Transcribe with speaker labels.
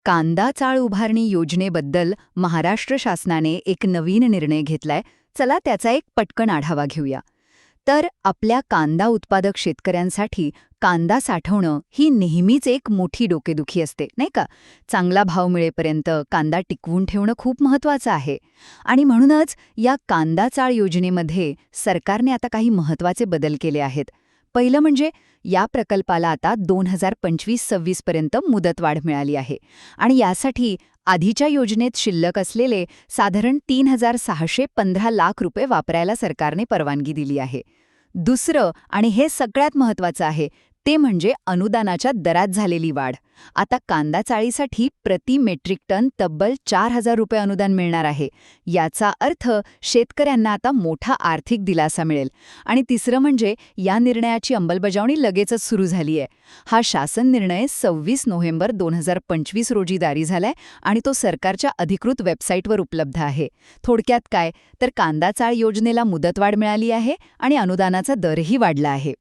Speaker 1: कांदा चाळ उभारणी योजनेबद्दल महाराष्ट्र शासनाने एक नवीन निर्णय घेतलाय. चला त्याचा एक पटकन आढावा घेऊया. तर आपल्या कांदा उत्पादक शेतकऱ्यांसाठी कांदा साठवणं ही नेहमीच एक मोठी डोकेदुखी असते, नाही का? चांगला भाव मिळेपर्यंत कांदा टिकवून ठेवणं खूप महत्त्वाचं आहे. आणि म्हणूनच या कांदा चाळ योजनेमध्ये सरकारने आता काही महत्त्वाचे बदल केले आहेत. पहिलं म्हणजे या प्रकल्पाला आता 2025-26 पर्यंत मुदतवाढ मिळाली आहे. आणि यासाठी आधीच्या योजनेत शिल्लक असलेले साधारण 3,615 लाख रुपये वापरायला सरकारने परवानगी दिली आहे. दुसरं आणि हे सगळ्यात महत्त्वाचं आहे ते म्हणजे अनुदानाच्या दरात झालेली वाढ. आता कांदा चाळीसाठी प्रति मेट्रिक टन तब्बल 4,000 रुपये अनुदान मिळणार आहे. याचा अर्थ शेतकऱ्यांना आता मोठा आर्थिक दिलासा मिळेल. आणि तिसरं म्हणजे या निर्णयाची अंमलबजावणी लगेचच सुरू झाली आहे. हा शासन निर्णय 26 नोव्हेंबर 2025 रोजी जारी झालाय आणि तो सरकारच्या अधिकृत वेबसाईटवर उपलब्ध आहे. थोडक्यात काय तर कांदा चाळ योजनेला मुदतवाढ मिळाली आहे आणि अनुदानाचा दरही वाढला आहे.